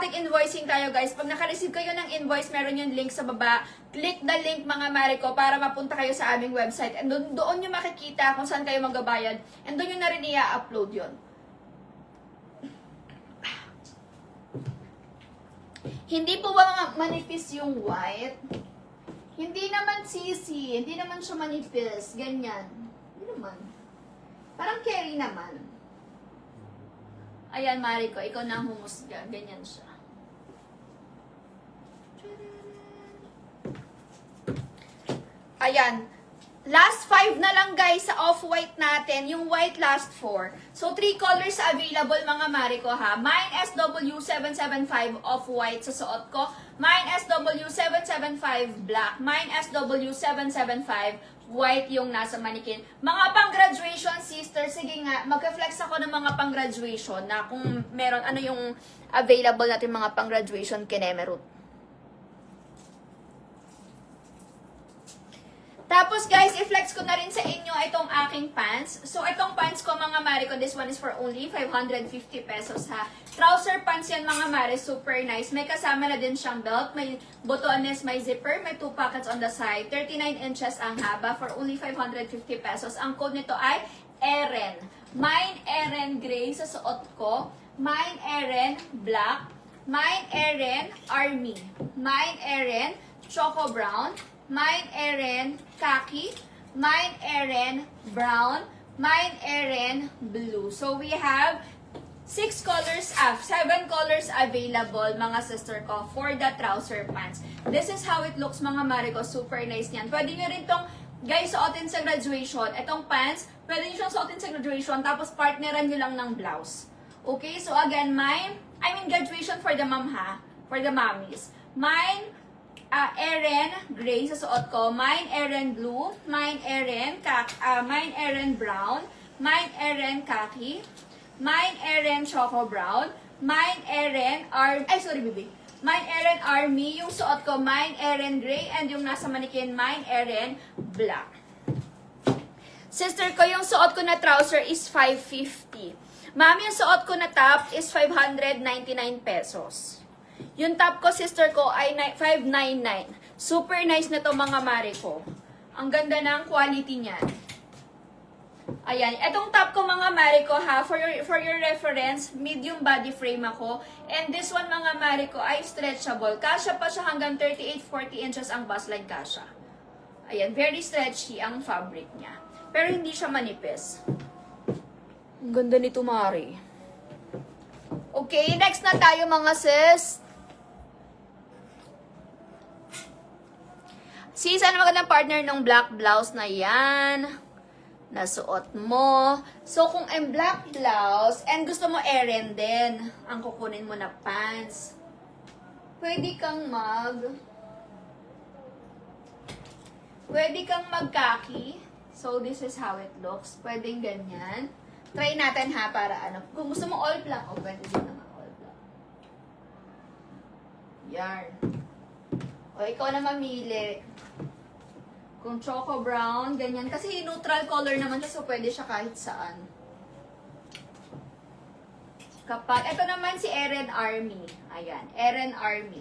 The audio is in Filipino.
automatic invoicing tayo guys. Pag naka-receive kayo ng invoice, meron yung link sa baba. Click the link mga mare ko para mapunta kayo sa aming website. And doon nyo makikita kung saan kayo magbabayad. And doon nyo na rin i-upload yun. Hindi po ba manipis yung white? Hindi naman sisi. Hindi naman siya manipis. Ganyan. Hindi naman. Parang carry naman. Ayan, Mariko, ikaw na ang humusga. Ganyan siya. Ayan. Last 5 na lang guys sa off-white natin. Yung white last 4. So, 3 colors available mga Mariko ha. Mine SW775 off-white sa suot ko. Mine SW775 black. Mine SW775 white yung nasa manikin. Mga pang-graduation, sister, sige nga, mag-flex ako ng mga pang-graduation na kung meron, ano yung available natin mga pang-graduation kinemerut. Tapos guys, i-flex ko na rin sa inyo itong aking pants. So itong pants ko mga mare ko, this one is for only 550 pesos ha. Trouser pants yan mga mare, super nice. May kasama na din siyang belt, may botones, may zipper, may 2 pockets on the side. 39 inches ang haba for only 550 pesos. Ang code nito ay Eren. Mine Eren gray sa suot ko. Mine Eren black. Mine Eren army. Mine Eren choco brown. Mine Eren khaki, mine Eren brown, mine Eren blue. So we have 7 colors available mga sister ko for the trouser pants. This is how it looks mga mare ko, super nice niyan. Pwede nyo rin tong guys suotin sa graduation. Itong pants, pwede nyo siyang suotin sa graduation tapos partneran nyo lang ng blouse. Okay, so again, graduation for the mom ha, for the mommies. Mine Eren gray sa suot ko, mine Eren blue, mine Eren brown, mine Eren khaki, mine Eren choco brown, mine Eren mine Eren army, yung suot ko, mine Eren gray, and yung nasa manikin, mine Eren black. Sister ko, yung suot ko na trouser is 550. Mami, yung suot ko na top is 599 pesos. Yung top ko, sister ko, ay 599. Super nice na to mga mare ko. Ang ganda ng quality niyan. Ayan. Etong top ko mga mare ko ha, for your reference, medium body frame ako. And this one mga mare ko ay stretchable. Kasya pa siya hanggang 38-40 inches ang bust line kasya. Ayan. Very stretchy ang fabric niya. Pero hindi siya manipis. Ang ganda nito mare. Okay, next na tayo mga sis. Sis, ano magandang partner ng black blouse na yan? Nasuot mo. So, kung ang black blouse, and gusto mo Eren din, ang kukunin mo na pants, pwede kang mag-khaki. So, this is how it looks. Pwedeng ganyan. Try natin ha, para ano. Kung gusto mo all black, pwede din naman all black. Yarn. O, ikaw na mamili. Kung choco brown, ganyan. Kasi neutral color naman siya, so pwede siya kahit saan. Kapag, ito naman si Eren Army. Ayan, Eren Army.